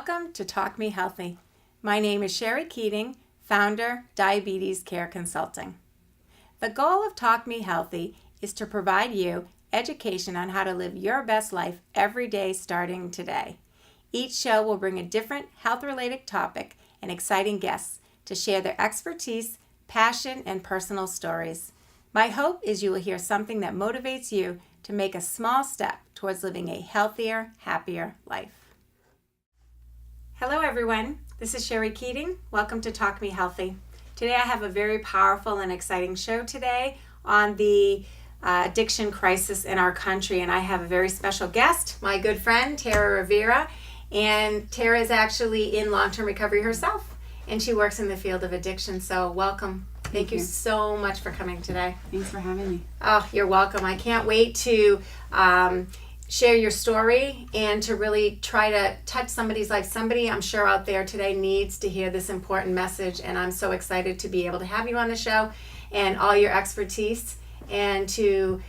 Welcome to Talk Me Healthy. My name is Sherry Keating, founder, Diabetes Care Consulting. The goal of Talk Me Healthy is to provide you education on how to live your best life every day starting today. Each show will bring a different health-related topic and exciting guests to share their expertise, passion, and personal stories. My hope is you will hear something that motivates you to make a small step towards living a healthier, happier life. Hello everyone, this is Sherry Keating. Welcome to Talk Me Healthy. Today I have a very powerful and exciting show today on the addiction crisis in our country, and I have a very special guest, my good friend Tara Rivera. And Tara is actually in long-term recovery herself, and she works in the field of addiction. So welcome. Thank you so much for coming today. Thanks for having me. Oh, you're welcome. I can't wait to share your story and to really try to touch somebody's life. Somebody I'm sure out there today needs to hear this important message, and I'm so excited to be able to have you on the show and all your expertise and to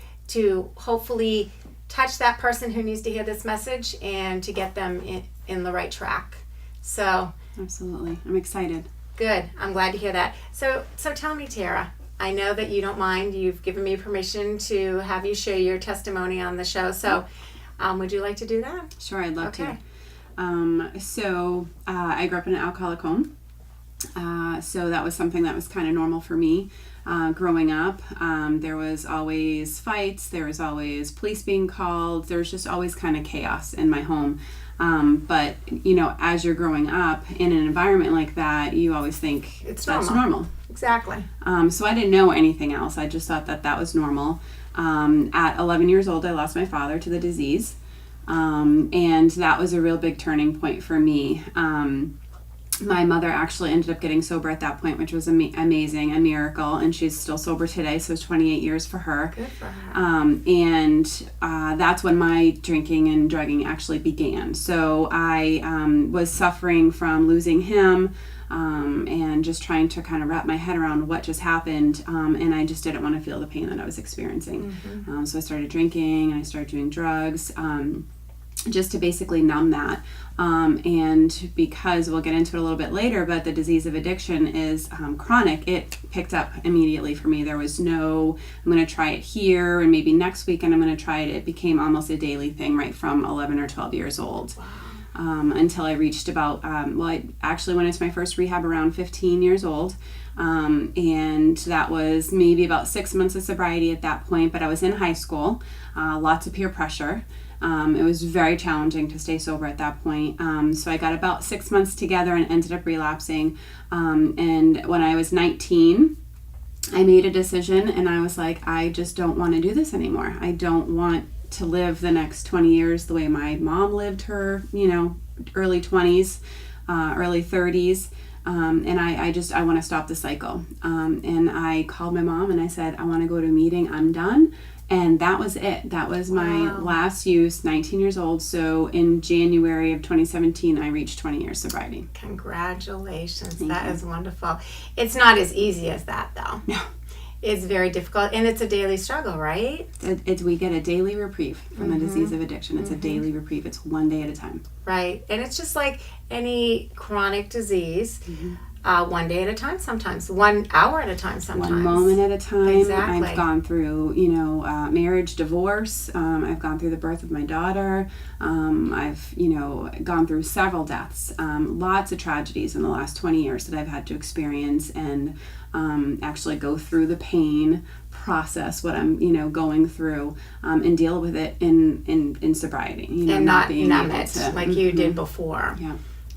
hopefully touch that person who needs to hear this message and to get them in the right track. So absolutely, I'm excited. Good. I'm glad to hear that. So tell me, Tara, I know that you don't mind. You've given me permission to have you share your testimony on the show. So would you like to do that? Sure, I'd love to. I grew up in an alcoholic home. So that was something that was kind of normal for me growing up. There was always fights. There was always police being called. There was just always kind of chaos in my home. But, you know, as you're growing up in an environment like that, you always think that's normal. Exactly. So I didn't know anything else. I just thought that was normal. At 11 years old, I lost my father to the disease. And that was a real big turning point for me. My mother actually ended up getting sober at that point, which was amazing, a miracle, and she's still sober today, so it's 28 years for her. Good for her. That's when my drinking and drugging actually began. So I was suffering from losing him and just trying to kind of wrap my head around what just happened, and I just didn't want to feel the pain that I was experiencing. Mm-hmm. So I started drinking and I started doing drugs. Just to basically numb that. And because we'll get into it a little bit later, but the disease of addiction is chronic, it picked up immediately for me. There was no, I'm going to try it here and maybe next week and I'm going to try it. It became almost a daily thing right from 11 or 12 years old. Wow. Until I reached about, I actually went into my first rehab around 15 years old. And that was maybe about 6 months of sobriety at that point, but I was in high school, lots of peer pressure. It was very challenging to stay sober at that point. So I got about 6 months together and ended up relapsing. And when I was 19, I made a decision and I was like, I just don't want to do this anymore. I don't want to live the next 20 years the way my mom lived her, early 20s, early 30s. And I want to stop the cycle. And I called my mom and I said, I want to go to a meeting. I'm done. And that was it. That was my last use, 19 years old. So in January of 2017, I reached 20 years sobriety. Congratulations. That is wonderful. It's not as easy as that, though. No. It's very difficult. And it's a daily struggle, right? We get a daily reprieve from the disease of addiction. It's a daily reprieve. It's one day at a time. Right. And it's just like any chronic disease. One day at a time sometimes, 1 hour at a time sometimes. One moment at a time. Exactly. I've gone through, marriage, divorce. I've gone through the birth of my daughter. I've, gone through several deaths. Lots of tragedies in the last 20 years that I've had to experience and actually go through the pain, process what I'm, going through, and deal with it in sobriety. And not numb it like you did before. Yeah.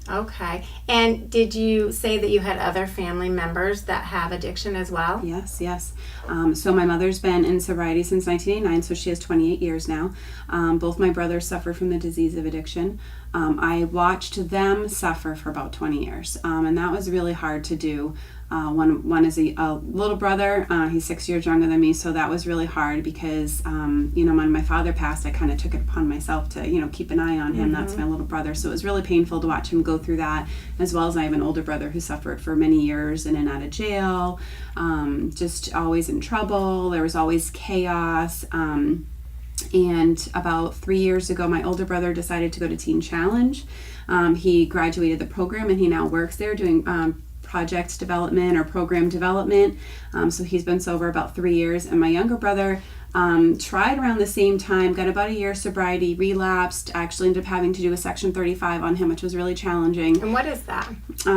Okay. And did you say that you had other family members that have addiction as well? Yes. So my mother's been in sobriety since 1989, so she has 28 years now. Both my brothers suffer from the disease of addiction. I watched them suffer for about 20 years, and that was really hard to do. One is a little brother. He's 6 years younger than me, so that was really hard because, when my father passed, I kind of took it upon myself to, keep an eye on him. That's my little brother. So it was really painful to watch him go through that, as well as I have an older brother who suffered for many years in and out of jail, just always in trouble. There was always chaos. And about 3 years ago, my older brother decided to go to Teen Challenge. He graduated the program and he now works there doing project development or program development. So he's been sober about 3 years. And my younger brother tried around the same time, got about a year sobriety, relapsed, actually ended up having to do a Section 35 on him, which was really challenging. And what is that?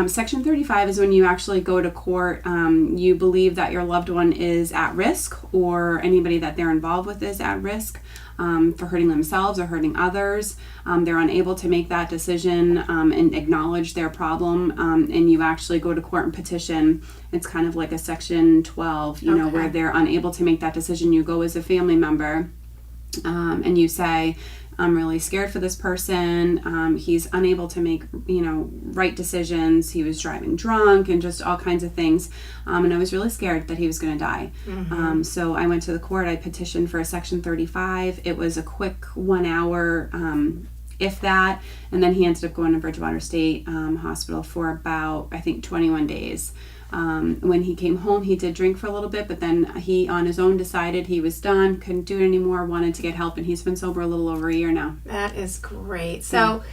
Section 35 is when you actually go to court, you believe that your loved one is at risk or anybody that they're involved with is at risk for hurting themselves or hurting others. They're unable to make that decision and acknowledge their problem, and you actually go to court and petition. It's kind of like a Section 12, you know, where they're unable to make that decision. You go as a family member and you say, I'm really scared for this person. He's unable to make, right decisions. He was driving drunk and just all kinds of things. And I was really scared that he was going to die. So I went to the court. I petitioned for a Section 35. It was a quick 1 hour, if that. And then he ended up going to Bridgewater State Hospital for about, I think, 21 days. When he came home, he did drink for a little bit, but then he on his own decided he was done, couldn't do it anymore, wanted to get help, and he's been sober a little over a year now. That is great. So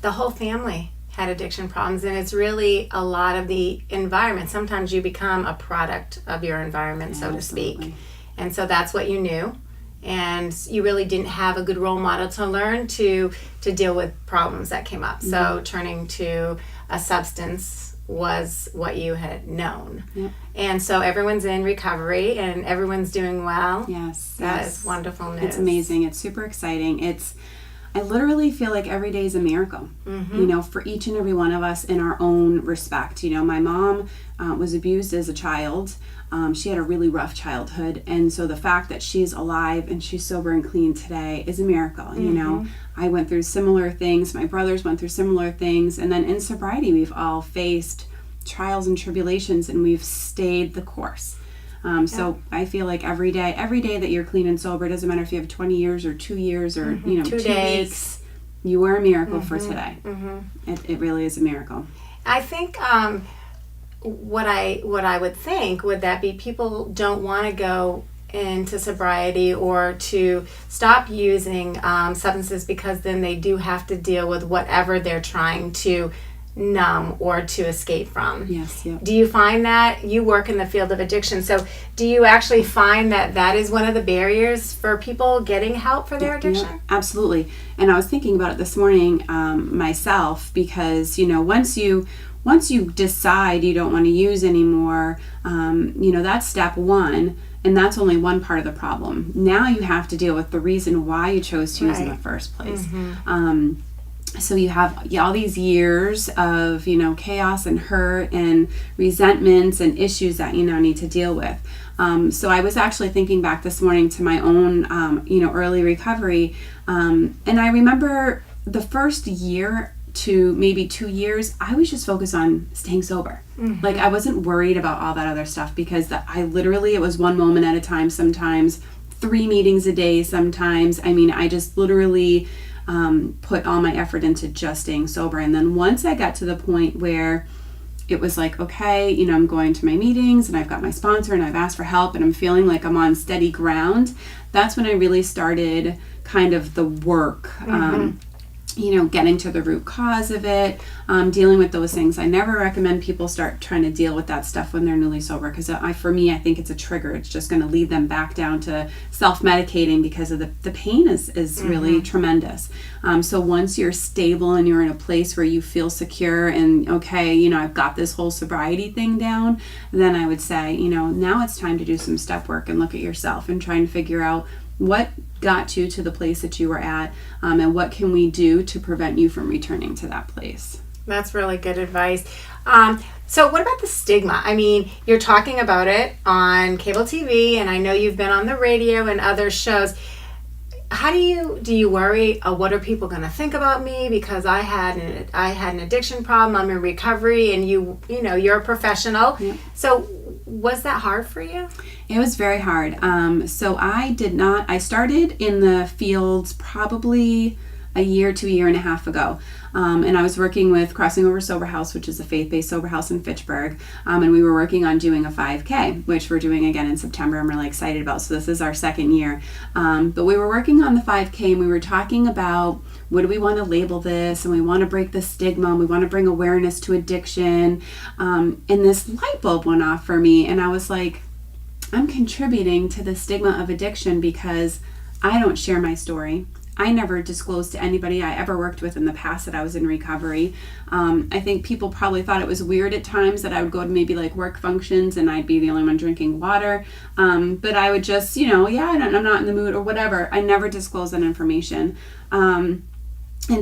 the whole family had addiction problems, and it's really a lot of the environment. Sometimes you become a product of your environment, so to speak. And so that's what you knew. And you really didn't have a good role model to learn to deal with problems that came up. So turning to a substance was what you had known. And so everyone's in recovery and everyone's doing well. Yes. That is wonderful news. It's amazing. It's super exciting. I literally feel like every day is a miracle, for each and every one of us in our own respect. My mom was abused as a child. She had a really rough childhood. And so the fact that she's alive and she's sober and clean today is a miracle. I went through similar things. My brothers went through similar things. And then in sobriety, we've all faced trials and tribulations and we've stayed the course. So I feel like every day that you're clean and sober, it doesn't matter if you have 20 years or 2 years or 2 weeks, you are a miracle for today. It really is a miracle. I think what I would think would that be people don't want to go into sobriety or to stop using substances because then they do have to deal with whatever they're trying to numb or to escape from. Yes, yeah. Do you find that you work in the field of addiction? So do you actually find that is one of the barriers for people getting help for their addiction? Yeah, absolutely. And I was thinking about it this morning myself because, once you decide you don't want to use anymore, that's step one. And that's only one part of the problem. Now you have to deal with the reason why you chose to use in the first place. So you have all these years of, chaos and hurt and resentments and issues that you now need to deal with. So I was actually thinking back this morning to my own, early recovery. And I remember the first year to maybe 2 years, I was just focused on staying sober. Like I wasn't worried about all that other stuff because it was one moment at a time sometimes, 3 meetings a day sometimes. I just literally put all my effort into just staying sober. And then once I got to the point where it was like, okay, I'm going to my meetings and I've got my sponsor and I've asked for help and I'm feeling like I'm on steady ground, that's when I really started kind of the work, getting to the root cause of it, dealing with those things. I never recommend people start trying to deal with that stuff when they're newly sober because for me, I think it's a trigger. It's just going to lead them back down to self-medicating because of the pain is really tremendous. So once you're stable and you're in a place where you feel secure and okay, I've got this whole sobriety thing down, then I would say, now it's time to do some step work and look at yourself and try and figure out what got you to the place that you were at, and what can we do to prevent you from returning to that place. That's really good advice. So what about the stigma? You're talking about it on cable TV, and I know you've been on the radio and other shows. How do you worry? What are people going to think about me because I had an addiction problem? I'm in recovery, and you're a professional. Yeah. So was that hard for you? It was very hard. So I started in the fields probably a year to a year and a half ago. And I was working with Crossing Over Sober House, which is a faith-based sober house in Fitchburg. And we were working on doing a 5K, which we're doing again in September. I'm really excited about. So this is our second year. But we were working on the 5K, and we were talking about what do we want to label this, and we want to break the stigma, and we want to bring awareness to addiction. And this light bulb went off for me, and I was like, I'm contributing to the stigma of addiction because I don't share my story. I never disclosed to anybody I ever worked with in the past that I was in recovery. I think people probably thought it was weird at times that I would go to maybe like work functions and I'd be the only one drinking water. But I would just, I'm not in the mood or whatever. I never disclosed that information. And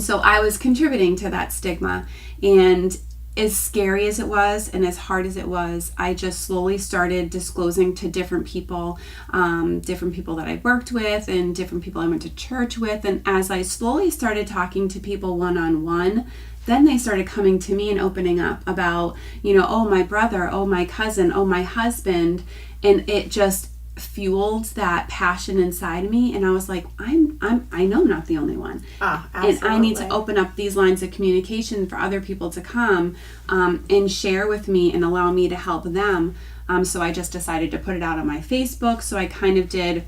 so I was contributing to that stigma. And as scary as it was and as hard as it was, I just slowly started disclosing to different people that I worked with and different people I went to church with. And as I slowly started talking to people one-on-one, then they started coming to me and opening up about, oh, my brother, oh, my cousin, oh, my husband. And it just fueled that passion inside me, and I was like, I know I'm not the only one. And I need to open up these lines of communication for other people to come and share with me and allow me to help them. So I just decided to put it out on my Facebook. So I kind of did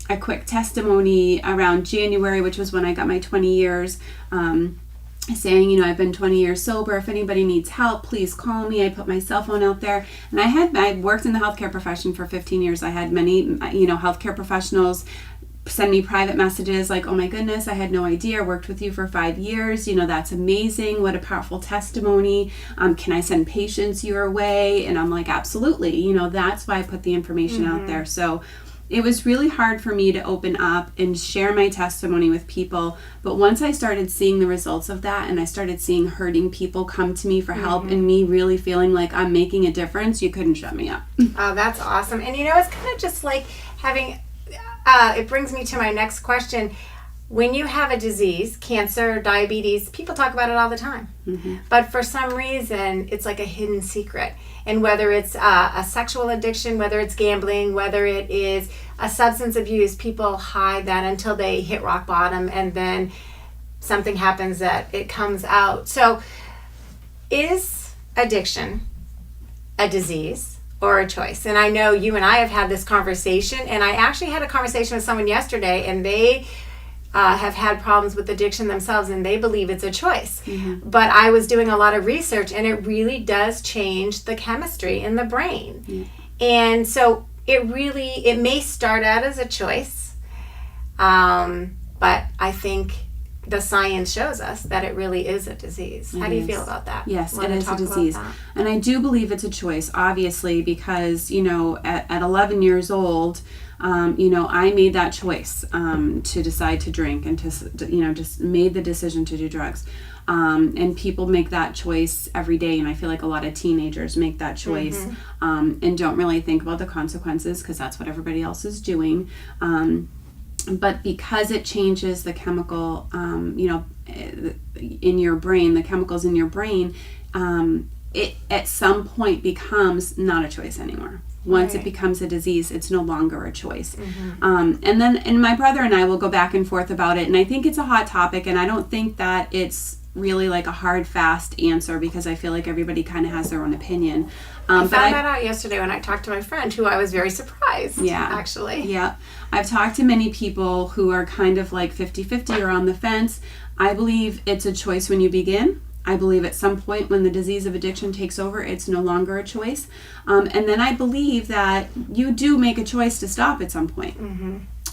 a quick testimony around January, which was when I got my 20 years, saying, I've been 20 years sober. If anybody needs help, please call me. I put my cell phone out there. And I worked in the healthcare profession for 15 years. I had many, healthcare professionals send me private messages like, oh my goodness, I had no idea. I worked with you for 5 years. That's amazing. What a powerful testimony. Can I send patients your way? And I'm like, absolutely. That's why I put the information out there. So it was really hard for me to open up and share my testimony with people. But once I started seeing the results of that, and I started seeing hurting people come to me for help, and me really feeling like I'm making a difference, you couldn't shut me up. Oh, that's awesome. And it's kind of just like having, it brings me to my next question. When you have a disease, cancer, diabetes, people talk about it all the time. But for some reason, it's like a hidden secret. And whether it's a sexual addiction, whether it's gambling, whether it is a substance abuse, people hide that until they hit rock bottom, and then something happens that it comes out. So is addiction a disease or a choice? And I know you and I have had this conversation, and I actually had a conversation with someone yesterday, and they have had problems with addiction themselves, and they believe it's a choice. But I was doing a lot of research, and it really does change the chemistry in the brain. And so it may start out as a choice, but I think the science shows us that it really is a diseise. How do you feel about that? Yes, it is a disease. And I do believe it's a choice, obviously, because, at 11 years old, I made that choice to decide to drink and to, just made the decision to do drugs. And people make that choice every day. And I feel like a lot of teenagers make that choice and don't really think about the consequences because that's what everybody else is doing. But because it changes the chemical, in your brain, the chemicals in your brain, it at some point becomes not a choice anymore. Once it becomes a disease, it's no longer a choice. And my brother and I will go back and forth about it. And I think it's a hot topic, and I don't think that it's really like a hard, fast answer because I feel like everybody kind of has their own opinion. I found that out yesterday when I talked to my friend, who I was very surprised, actually. Yeah. I've talked to many people who are kind of like 50-50 or on the fence. I believe it's a choice when you begin. I believe at some point when the disease of addiction takes over, it's no longer a choice. And then I believe that you do make a choice to stop at some point.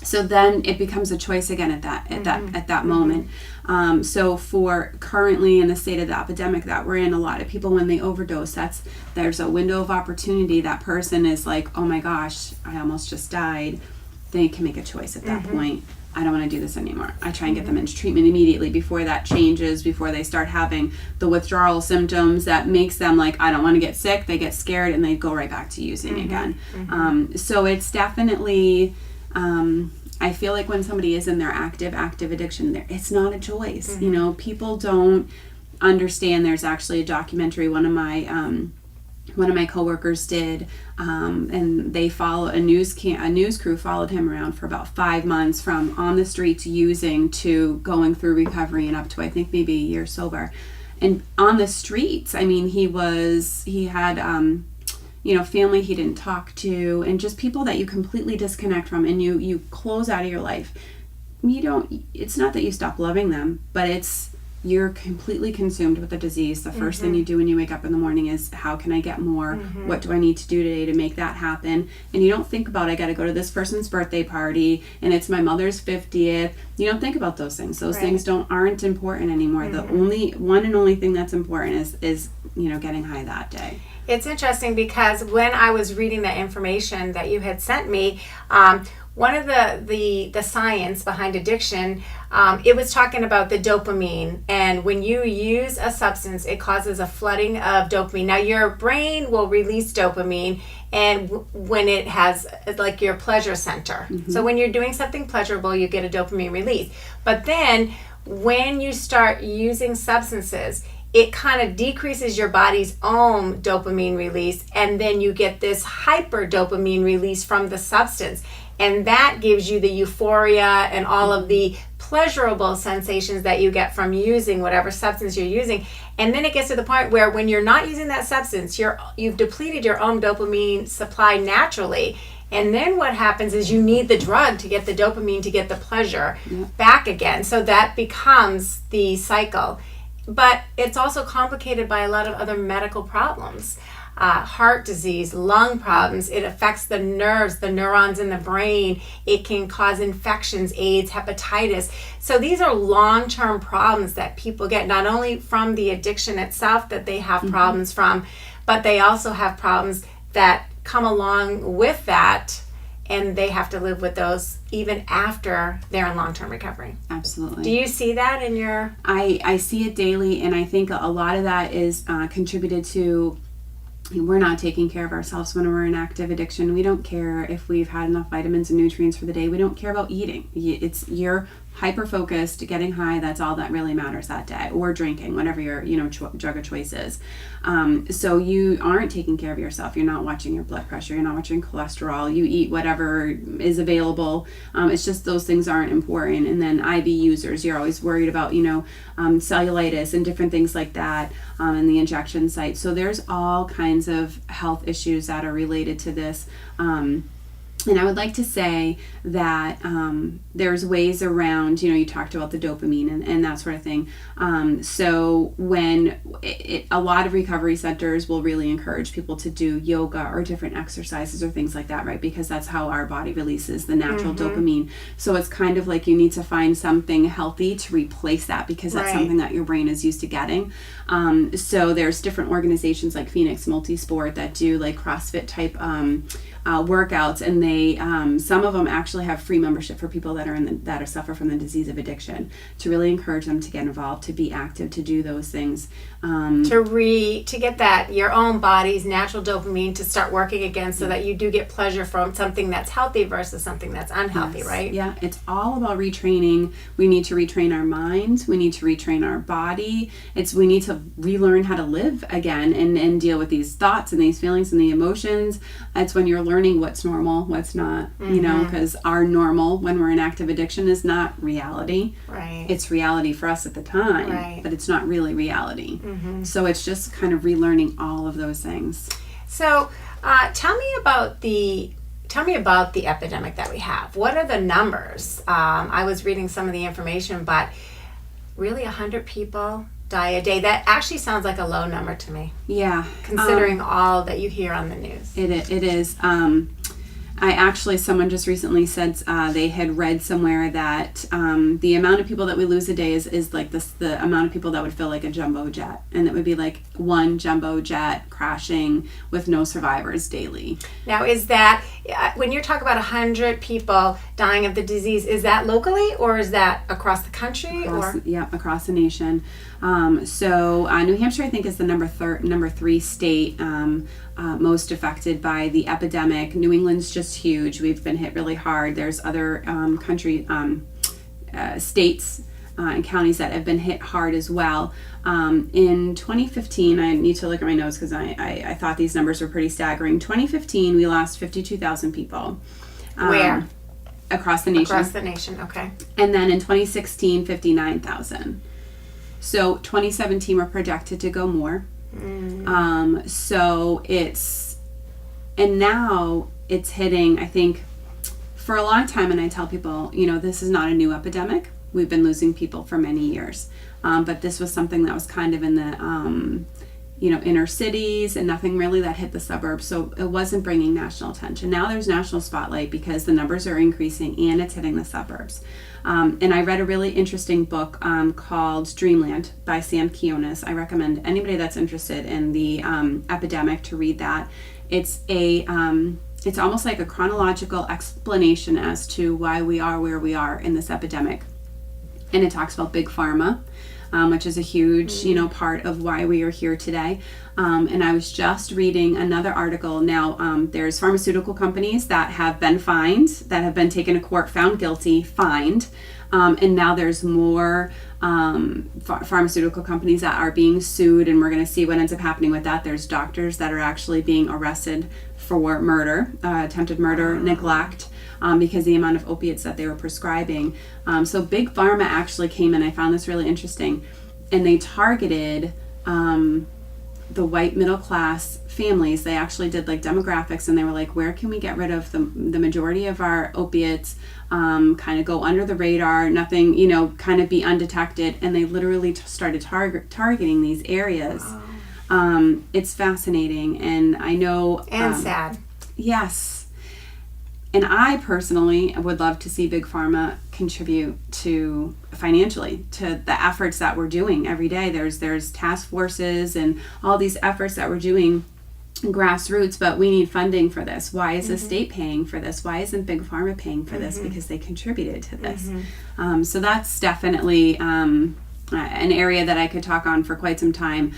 So then it becomes a choice again at that moment. So for currently in the state of the epidemic that we're in, a lot of people when they overdose, there's a window of opportunity. That person is like, oh my gosh, I almost just died. They can make a choice at that point. I don't want to do this anymore. I try and get them into treatment immediately before that changes, before they start having the withdrawal symptoms that makes them like, I don't want to get sick. They get scared and they go right back to using again. So it's definitely, I feel like when somebody is in their active addiction, it's not a choice. People don't understand. There's actually a documentary, one of my one of my coworkers did, and they follow a news crew followed him around for about 5 months, from on the streets using to going through recovery and up to I think maybe a year sober. And on the streets, I mean, he had family he didn't talk to, and just people that you completely disconnect from, and you close out of your life. It's not that you stop loving them, but you're completely consumed with the disease. The first thing you do when you wake up in the morning is, how can I get more? What do I need to do today to make that happen? And you don't think about, I got to go to this person's birthday party, and it's my mother's 50th. You don't think about those things. Those things aren't important anymore. The only thing that's important is getting high that day. It's interesting because when I was reading the information that you had sent me, one of the science behind addiction, it was talking about the dopamine, and when you use a substance, it causes a flooding of dopamine. Now your brain will release dopamine, and when it has like your pleasure center. So when you're doing something pleasurable, you get a dopamine release. But then when you start using substances, it kind of decreases your body's own dopamine release, and then you get this hyper dopamine release from the substance. And that gives you the euphoria and all of the pleasurable sensations that you get from using whatever substance you're using. And then it gets to the point where when you're not using that substance, you've depleted your own dopamine supply naturally. And then what happens is you need the drug to get the dopamine, to get the pleasure back again. So that becomes the cycle. But it's also complicated by a lot of other medical problems. Heart disease, lung problems. It affects the nerves, the neurons in the brain. It can cause infections, AIDS, hepatitis. So these are long-term problems that people get, not only from the addiction itself that they have problems from, but they also have problems that come along with that, and they have to live with those even after they're in long-term recovery. Absolutely. Do you see that in your... I see it daily, and I think a lot of that is contributed to, we're not taking care of ourselves when we're in active addiction. We don't care if we've had enough vitamins and nutrients for the day. We don't care about eating. You're hyper-focused, getting high, that's all that really matters that day, or drinking, whatever your drug of choice is. So you aren't taking care of yourself. You're not watching your blood pressure. You're not watching cholesterol. You eat whatever is available. It's just those things aren't important. And then IV users, you're always worried about, cellulitis and different things like that, in the injection site. So there's all kinds of health issues that are related to this. And I would like to say that there's ways around, you talked about the dopamine and that sort of thing. So when a lot of recovery centers will really encourage people to do yoga or different exercises or things like that, right? Because that's how our body releases the natural dopamine. So it's kind of like you need to find something healthy to replace that, because that's something that your brain is used to getting. So there's different organizations like Phoenix Multisport that do like CrossFit type workouts, and they some of them actually have free membership for people that suffer from the disease of addiction, to really encourage them to get involved, to be active, to do those things, to get that your own body's natural dopamine to start working again, so that you do get pleasure from something that's healthy versus something that's unhealthy. Right? Yeah, it's all about retraining. We need to retrain our minds. We need to retrain our body. We need to relearn how to live again and deal with these thoughts and these feelings and the emotions. It's when you're learning what's normal, what's not, because our normal when we're in active addiction is not reality. Right. It's reality for us at the time, but it's not really reality. So it's just kind of relearning all of those things. So tell me about the epidemic that we have. What are the numbers? I was reading some of the information, but really 100 people die a day. That actually sounds like a low number to me. Yeah. Considering all that you hear on the news. It is. Someone just recently said they had read somewhere that the amount of people that we lose a day is like the amount of people that would fill like a jumbo jet, and it would be like one jumbo jet crashing with no survivors daily. Now, is that when you're talking about 100 people dying of the disease, is that locally or is that across the country? Across the nation. So New Hampshire, I think, is the number 3 state most affected by the epidemic. New England's just huge. We've been hit really hard. There's other states and counties that have been hit hard as well. In 2015, I need to look at my notes because I thought these numbers were pretty staggering. 2015, we lost 52,000 people. Where? Across the nation. Across the nation, okay. And then in 2016, 59,000. So 2017, we're projected to go more. So and now it's hitting, I think, for a long time, and I tell people, this is not a new epidemic. We've been losing people for many years. But this was something that was kind of in the, inner cities and nothing really that hit the suburbs. So it wasn't bringing national attention. Now there's national spotlight because the numbers are increasing and it's hitting the suburbs. And I read a really interesting book called Dreamland by Sam Kionis. I recommend anybody that's interested in the epidemic to read that. It's almost like a chronological explanation as to why we are where we are in this epidemic. And it talks about big pharma, which is a huge, part of why we are here today. And I was just reading another article. Now, there's pharmaceutical companies that have been fined, that have been taken to court, found guilty, fined. And now there's more pharmaceutical companies that are being sued, and we're going to see what ends up happening with that. There's doctors that are actually being arrested for murder, attempted murder, neglect, because the amount of opiates that they were prescribing. So Big Pharma actually came in. I found this really interesting, and they targeted the white middle class families. They actually did like demographics, and they were like, where can we get rid of the majority of our opiates, kind of go under the radar, nothing, kind of be undetected. And they literally started targeting these areas. Wow. It's fascinating, and I know, and sad. Yes. And I personally would love to see Big Pharma contribute financially to the efforts that we're doing every day. There's task forces and all these efforts that we're doing grassroots, but we need funding for this. Why is the state paying for this? Why isn't Big Pharma paying for this? Because they contributed to this. So that's definitely an area that I could talk on for quite some time,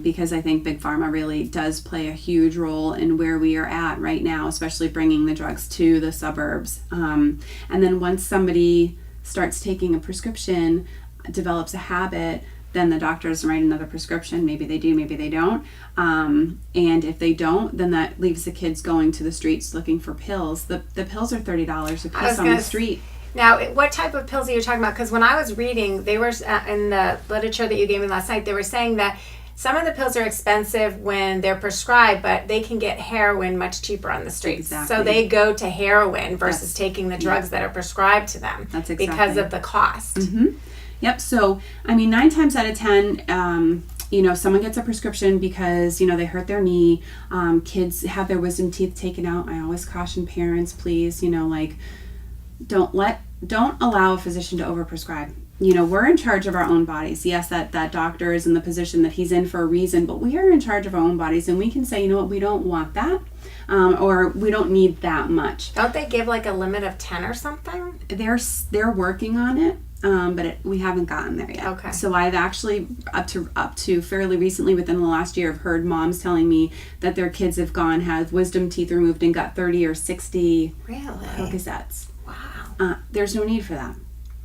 because I think Big Pharma really does play a huge role in where we are at right now, especially bringing the drugs to the suburbs. And then once somebody starts taking a prescription, develops a habit, then the doctors write another prescription. Maybe they do, maybe they don't. And if they don't, then that leaves the kids going to the streets looking for pills. The pills are $30 a piece on the street. Now, what type of pills are you talking about? Because when I was reading, they were in the literature that you gave me last night, they were saying that some of the pills are expensive when they're prescribed, but they can get heroin much cheaper on the streets. Exactly. So they go to heroin versus taking the drugs that are prescribed to them. That's exactly. Because of the cost. Yep. So, 9 times out of 10, someone gets a prescription because, they hurt their knee. Kids have their wisdom teeth taken out. I always caution parents, please, don't allow a physician to overprescribe. We're in charge of our own bodies. Yes, that doctor is in the position that he's in for a reason, but we are in charge of our own bodies, and we can say, we don't want that, or we don't need that much. Don't they give like a limit of 10 or something? They're working on it, but we haven't gotten there yet. Okay. So I've actually up to fairly recently, within the last year, I've heard moms telling me that their kids have had wisdom teeth removed and got 30 or 60 Percocets. Wow. There's no need for that.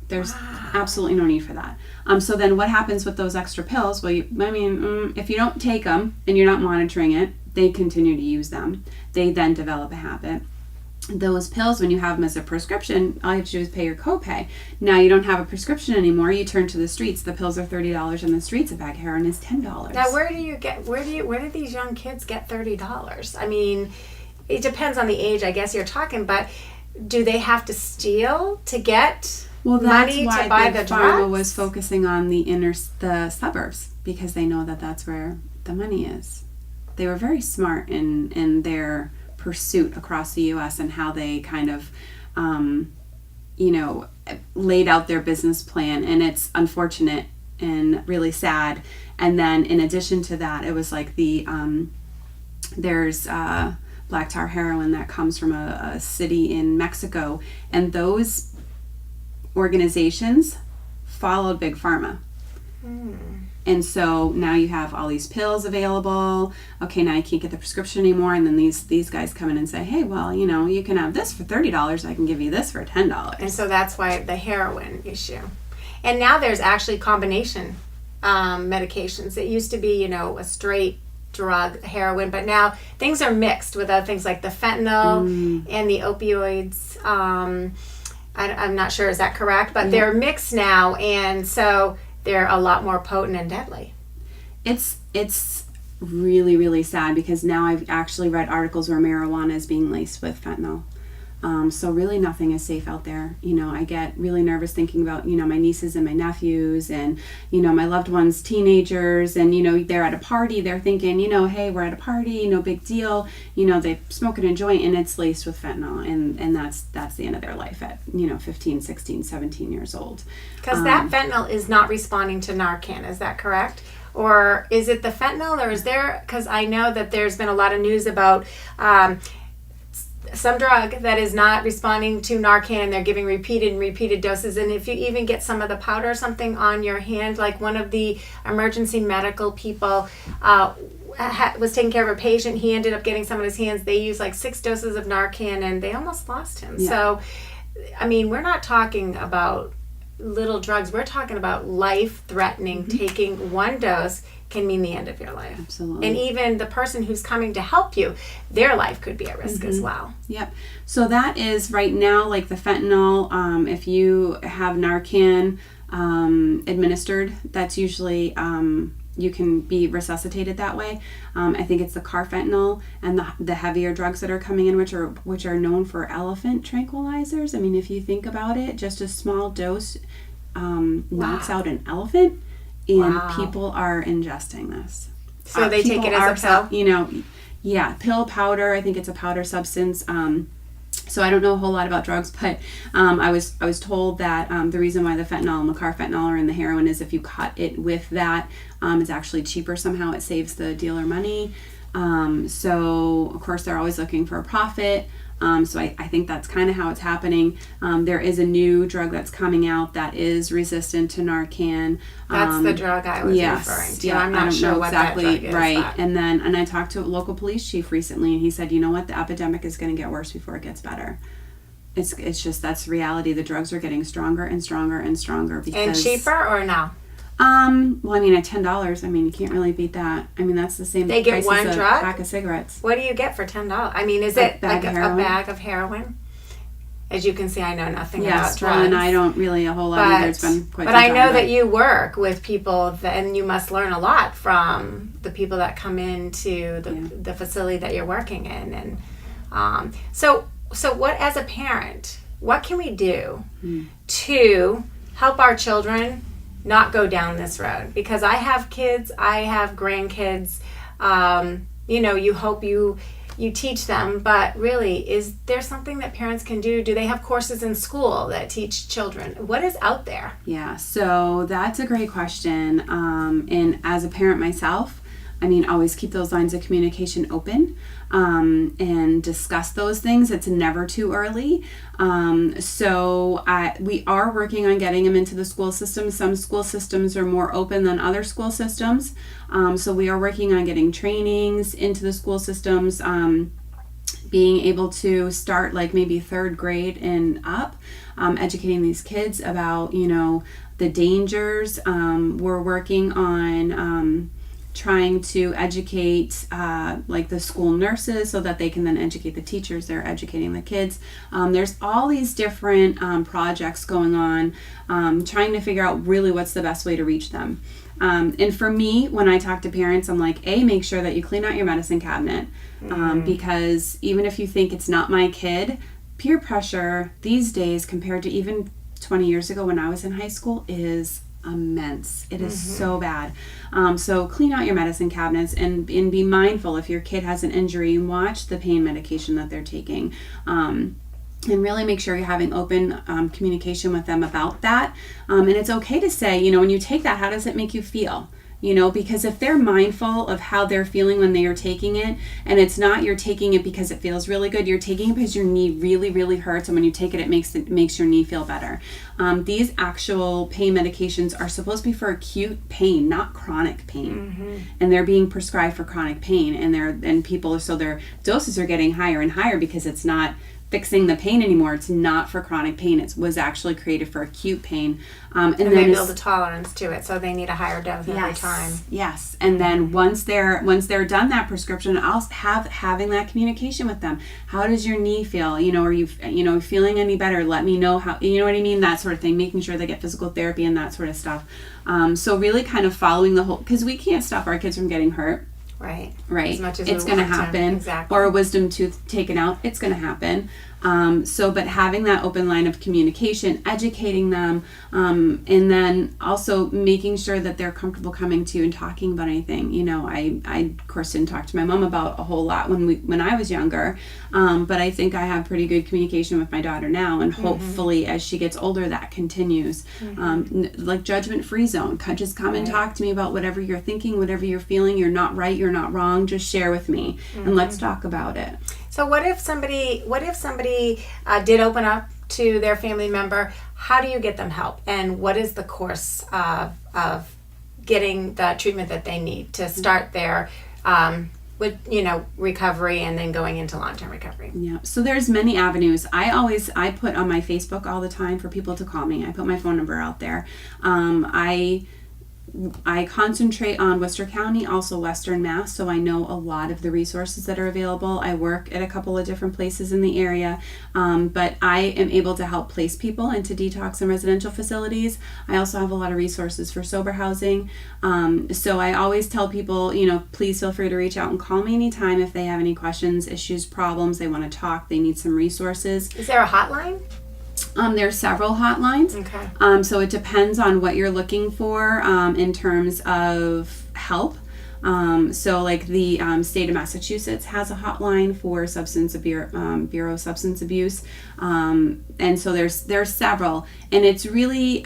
There's absolutely no need for that. So then what happens with those extra pills? Well, if you don't take them and you're not monitoring it, they continue to use them. They then develop a habit. Those pills, when you have them as a prescription, all you have to do is pay your copay. Now you don't have a prescription anymore. You turn to the streets. The pills are $30 in the streets. A bag of heroin is $10. Now, where do these young kids get $30? I mean, it depends on the age, I guess you're talking, but do they have to steal to get money to buy the drugs? Pharma was focusing on the suburbs because they know that that's where the money is. They were very smart in their pursuit across the U.S. and how they kind of, laid out their business plan. And it's unfortunate and really sad. And then in addition to that, it was like there's black tar heroin that comes from a city in Mexico, and those organizations followed Big Pharma. And so now you have all these pills available. Okay, now you can't get the prescription anymore, and then these guys come in and say, hey, well, you can have this for $30. I can give you this for $10. And so that's why the heroin issue. And now there's actually combination medications. It used to be, a straight drug, heroin, but now things are mixed with other things like the fentanyl and the opioids. I'm not sure, is that correct? But they're mixed now, and so they're a lot more potent and deadly. It's really, really sad because now I've actually read articles where marijuana is being laced with fentanyl. So really nothing is safe out there. I get really nervous thinking about, my nieces and my nephews and, my loved ones, teenagers, and, they're at a party, they're thinking, hey, we're at a party, no big deal. They're smoking a joint and it's laced with fentanyl, and that's the end of their life at, 15, 16, 17 years old. Because that fentanyl is not responding to Narcan, is that correct? Or is it the fentanyl, or is there, because I know that there's been a lot of news about some drug that is not responding to Narcan, and they're giving repeated doses. And if you even get some of the powder or something on your hand, like one of the emergency medical people was taking care of a patient, he ended up getting some on his hands. They used like 6 doses of Narcan and they almost lost him. Yeah. So, we're not talking about little drugs. We're talking about life-threatening. Taking one dose can mean the end of your life. Absolutely. And even the person who's coming to help you, their life could be at risk as well. Yep. So that is right now, like the fentanyl, if you have Narcan administered, that's usually, you can be resuscitated that way. I think it's the carfentanil and the heavier drugs that are coming in, which are known for elephant tranquilizers. If you think about it, just a small dose knocks out an elephant. And people are ingesting this. So they take it as a pill? Pill, powder. I think it's a powder substance. So I don't know a whole lot about drugs, but I was told that the reason why the fentanyl and the carfentanil are in the heroin is if you cut it with that, it's actually cheaper somehow. It saves the dealer money. So of course they're always looking for a profit. So I think that's kind of how it's happening. There is a new drug that's coming out that is resistant to Narcan. That's the drug I was referring to. Yeah, I'm not sure what exactly that drug is. Right. And I talked to a local police chief recently, and he said, you know what, the epidemic is going to get worse before it gets better. It's just, that's reality. The drugs are getting stronger and stronger and stronger. And cheaper or no? Well, at $10, you can't really beat that. That's the same they get price one as a drug? pack of cigarettes. What do you get for $10? Is it like a bag of heroin? As you can see, I know nothing about drugs. Well, and I don't really a whole lot either. It's been quite some time. But I know that you work with people, and you must learn a lot from the people that come into the facility that you're working in. And so what, as a parent, what can we do to help our children not go down this road? Because I have kids, I have grandkids. You hope you teach them, but really, is there something that parents can do? Do they have courses in school that teach children? What is out there? Yeah, so that's a great question. And as a parent myself, always keep those lines of communication open and discuss those things. It's never too early. So we are working on getting them into the school system. Some school systems are more open than other school systems. So we are working on getting trainings into the school systems, being able to start like maybe 3rd grade and up, educating these kids about, the dangers. We're working on trying to educate like the school nurses so that they can then educate the teachers. They're educating the kids. There's all these different projects going on, trying to figure out really what's the best way to reach them. And for me, when I talk to parents, I'm like, make sure that you clean out your medicine cabinet, because even if you think it's not my kid, peer pressure these days compared to even 20 years ago when I was in high school is immense. It is so bad. So clean out your medicine cabinets and be mindful if your kid has an injury, watch the pain medication that they're taking. And really make sure you're having open communication with them about that. And it's okay to say, when you take that, how does it make you feel? Because if they're mindful of how they're feeling when they are taking it, and it's not you're taking it because it feels really good, you're taking it because your knee really, really hurts, and when you take it, it makes your knee feel better. These actual pain medications are supposed to be for acute pain, not chronic pain, and they're being prescribed for chronic pain, and their doses are getting higher and higher because it's not fixing the pain anymore. It's not for chronic pain. It was actually created for acute pain. And then they build a tolerance to it, so they need a higher dose every time. Yes. And then once they're done that prescription, I'll having that communication with them. How does your knee feel? Are you feeling any better? Let me know how, you know what I mean? That sort of thing. Making sure they get physical therapy and that sort of stuff. So really kind of following the whole, because we can't stop our kids from getting hurt. Right. Right. As much as it's going to happen. Exactly. Or a wisdom tooth taken out. It's going to happen. But having that open line of communication, educating them, and then also making sure that they're comfortable coming to you and talking about anything. I of course didn't talk to my mom about a whole lot when I was younger, but I think I have pretty good communication with my daughter now, and hopefully as she gets older that continues. Like judgment-free zone. Just come and talk to me about whatever you're thinking, whatever you're feeling. You're not right, you're not wrong. Just share with me and let's talk about it. So what if somebody did open up to their family member? How do you get them help? And what is the course of getting the treatment that they need to start their recovery and then going into long-term recovery? Yeah. So there's many avenues. I put on my Facebook all the time for people to call me. I put my phone number out there. I concentrate on Worcester County, also Western Mass, so I know a lot of the resources that are available. I work at a couple of different places in the area, but I am able to help place people into detox and residential facilities. I also have a lot of resources for sober housing. So I always tell people, please feel free to reach out and call me anytime if they have any questions, issues, problems, they want to talk, they need some resources. Is there a hotline? There's several hotlines. Okay. So it depends on what you're looking for in terms of help. So like the state of Massachusetts has a hotline for Bureau of Substance Abuse. And so there's several. And it's really,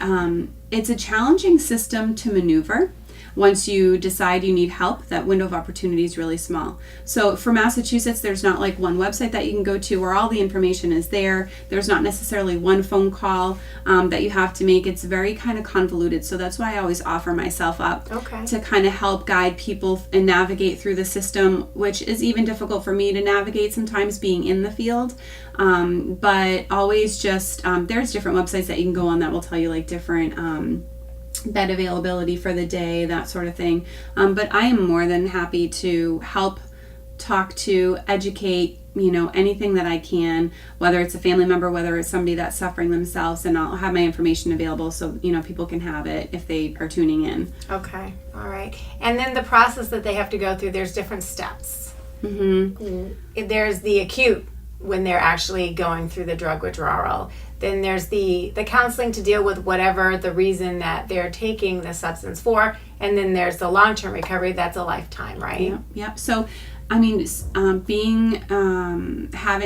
it's a challenging system to maneuver. Once you decide you need help, that window of opportunity is really small. So for Massachusetts, there's not like one website that you can go to where all the information is there. There's not necessarily one phone call that you have to make. It's very kind of convoluted. So that's why I always offer myself up to kind of help guide people and navigate through the system, which is even difficult for me to navigate sometimes being in the field. But always just, there's different websites that you can go on that will tell you like different bed availability for the day, that sort of thing. But I am more than happy to help, talk to, educate, anything that I can, whether it's a family member, whether it's somebody that's suffering themselves, and I'll have my information available so, people can have it if they are tuning in. Okay. All right. And then the process that they have to go through, there's different steps. There's the acute, when they're actually going through the drug withdrawal. Then there's the counseling to deal with whatever the reason that they're taking the substance for. And then there's the long-term recovery. That's a lifetime, right? Yeah. So, having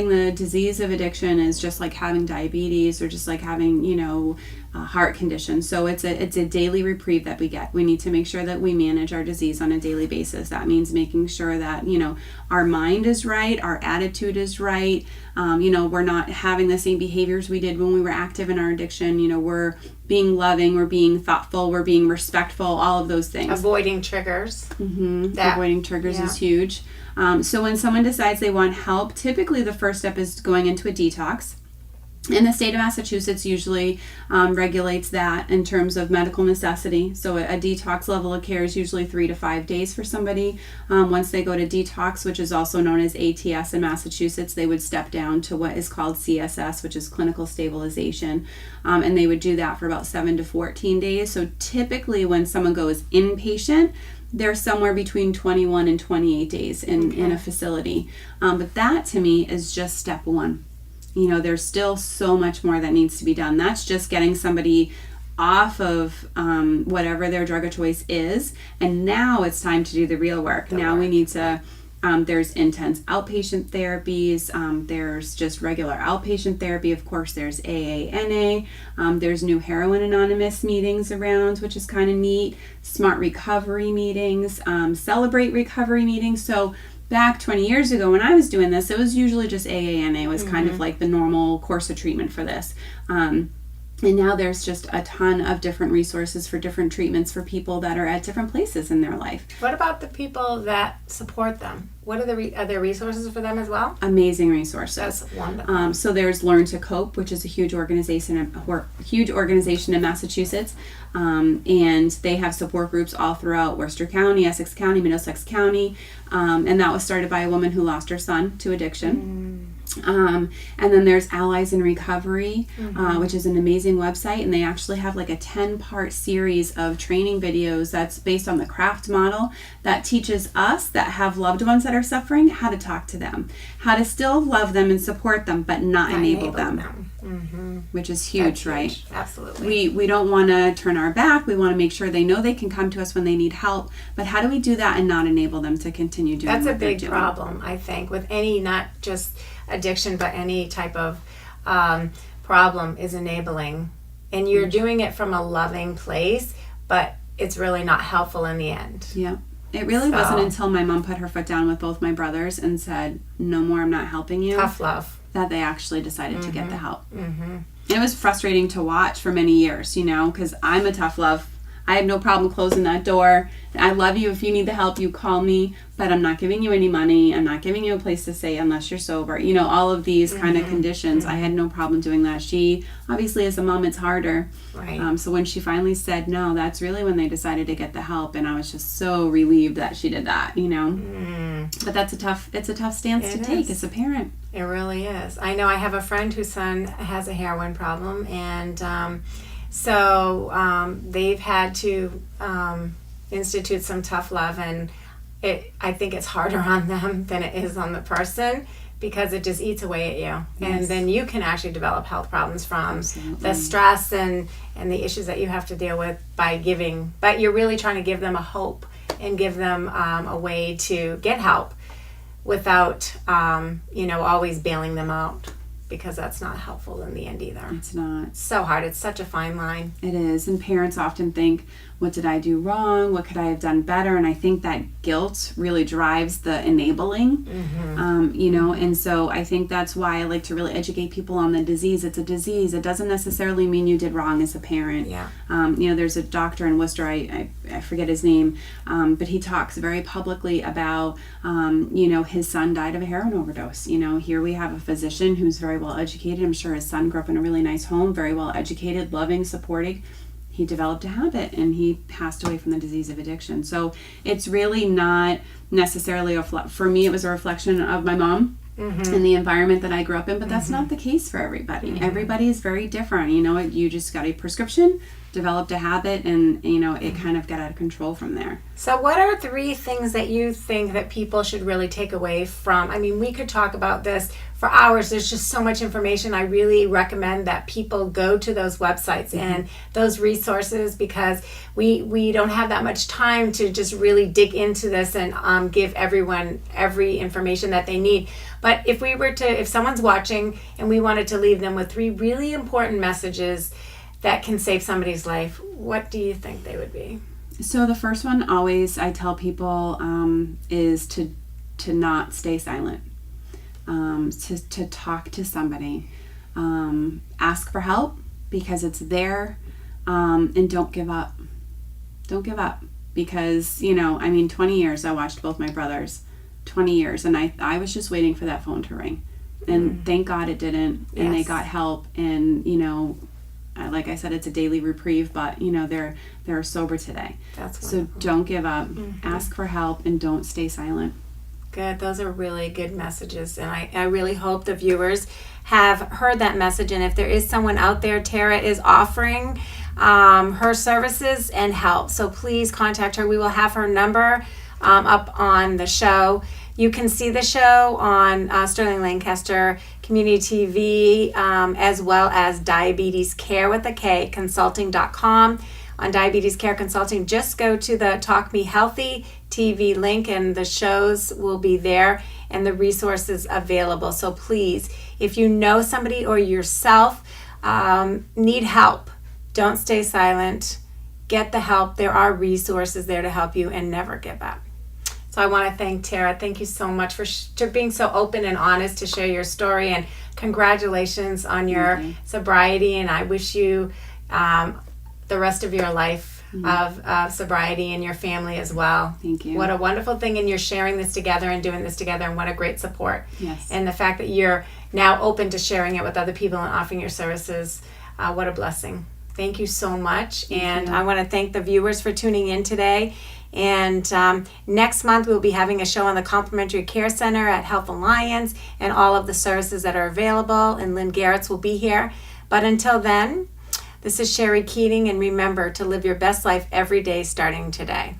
the disease of addiction is just like having diabetes or just like having, heart condition. So it's a daily reprieve that we get. We need to make sure that we manage our disease on a daily basis. That means making sure that, our mind is right, our attitude is right. We're not having the same behaviors we did when we were active in our addiction. We're being loving, we're being thoughtful, we're being respectful, all of those things. Avoiding triggers. Avoiding triggers is huge. So when someone decides they want help, typically the first step is going into a detox. And the state of Massachusetts usually regulates that in terms of medical necessity. So a detox level of care is usually 3 to 5 days for somebody. Once they go to detox, which is also known as ATS in Massachusetts, they would step down to what is called CSS, which is clinical stabilization. And they would do that for about 7 to 14 days. So typically when someone goes inpatient, they're somewhere between 21 and 28 days in a facility. But that to me is just step one. There's still so much more that needs to be done. That's just getting somebody off of whatever their drug of choice is. And now it's time to do the real work. We need to, there's intense outpatient therapies. There's just regular outpatient therapy. Of course, there's AANA. There's new Heroin Anonymous meetings around, which is kind of neat. Smart recovery meetings, celebrate recovery meetings. So back 20 years ago when I was doing this, it was usually just AANA was kind of like the normal course of treatment for this. And now there's just a ton of different resources for different treatments for people that are at different places in their life. What about the people that support them? What are are there resources for them as well? Amazing resources. That's wonderful. So there's Learn to Cope, which is a huge organization in Massachusetts, and they have support groups all throughout Worcester County, Essex County, Middlesex County, and that was started by a woman who lost her son to addiction. And then there's Allies in Recovery, which is an amazing website, and they actually have like a 10-part series of training videos that's based on the CRAFT model that teaches us that have loved ones that are suffering how to talk to them, how to still love them and support them, but not enable them. Which is huge, right? Absolutely. We don't want to turn our back. We want to make sure they know they can come to us when they need help. But how do we do that and not enable them to continue doing That's what a they're big doing? problem, I think, with any, not just addiction, but any type of problem is enabling. And you're doing it from a loving place, but it's really not helpful in the end. Yeah. It really wasn't until my mom put her foot down with both my brothers and said, no more, I'm not helping you. Tough love. That they actually decided to get the help. And it was frustrating to watch for many years, because I'm a tough love. I have no problem closing that door. I love you. If you need the help, you call me, but I'm not giving you any money. I'm not giving you a place to stay unless you're sober. All of these kind of conditions. I had no problem doing that. She, obviously as a mom, it's harder. Right. So when she finally said no, that's really when they decided to get the help. And I was just so relieved that she did that, But it's a tough stance to take as a parent. It really is. I know I have a friend whose son has a heroin problem, and so they've had to institute some tough love, and I think it's harder on them than it is on the person, because it just eats away at you. Yes. And then you can actually develop health problems from Absolutely. the stress and the issues that you have to deal with by giving. But you're really trying to give them a hope and give them a way to get help without, always bailing them out, because that's not helpful in the end either. It's not. It's so hard. It's such a fine line. It is. And parents often think, what did I do wrong? What could I have done better? And I think that guilt really drives the enabling, and so I think that's why I like to really educate people on the disease. It's a disease. It doesn't necessarily mean you did wrong as a parent. Yeah. There's a doctor in Worcester, I forget his name, but he talks very publicly about, his son died of a heroin overdose. Here we have a physician who's very well educated. I'm sure his son grew up in a really nice home, very well educated, loving, supporting. He developed a habit and he passed away from the disease of addiction. So it's really not necessarily for me, it was a reflection of my mom and the environment that I grew up in, but that's not the case for everybody. Everybody is very different. You just got a prescription, developed a habit, and it kind of got out of control from there. So what are 3 things that you think that people should really take away from? I mean, we could talk about this for hours. There's just so much information. I really recommend that people go to those websites and those resources, because we don't have that much time to just really dig into this and give everyone every information that they need. But if someone's watching and we wanted to leave them with 3 really important messages that can save somebody's life, what do you think they would be? So the first one, always I tell people, is to not stay silent, to talk to somebody, ask for help because it's there, and don't give up. Don't give up, because 20 years I watched both my brothers, 20 years, and I was just waiting for that phone to ring, and thank God it didn't, and they got help, and like I said, it's a daily reprieve, but they're sober today. That's so wonderful. Don't give up, ask for help, and don't stay silent. Good. Those are really good messages, and I really hope the viewers have heard that message. And if there is someone out there, Tara is offering her services and help, so please contact her. We will have her number up on the show. You can see the show on Sterling Lancaster Community TV, as well as Diabetes Care with a K, consulting.com. On Diabetes Care Consulting, just go to the Talk Me Healthy TV link, and the shows will be there and the resources available. So please, if you know somebody or yourself need help, don't stay silent. Get the help. There are resources there to help you, and never give up. So I want to thank Tara. Thank you so much for being so open and honest to share your story, and congratulations on your sobriety. And I wish you the rest of your life of sobriety and your family as well. Thank you. What a wonderful thing, and you're sharing this together and doing this together, and what a great support. Yes. And the fact that you're now open to sharing it with other people and offering your services, what a blessing. Thank you so much. And I want to thank the viewers for tuning in today. And next month we'll be having a show on the Complementary Care Center at Health Alliance and all of the services that are available. And Lynn Garrett's will be here. But until then, this is Sherry Keating, and remember to live your best life every day starting today.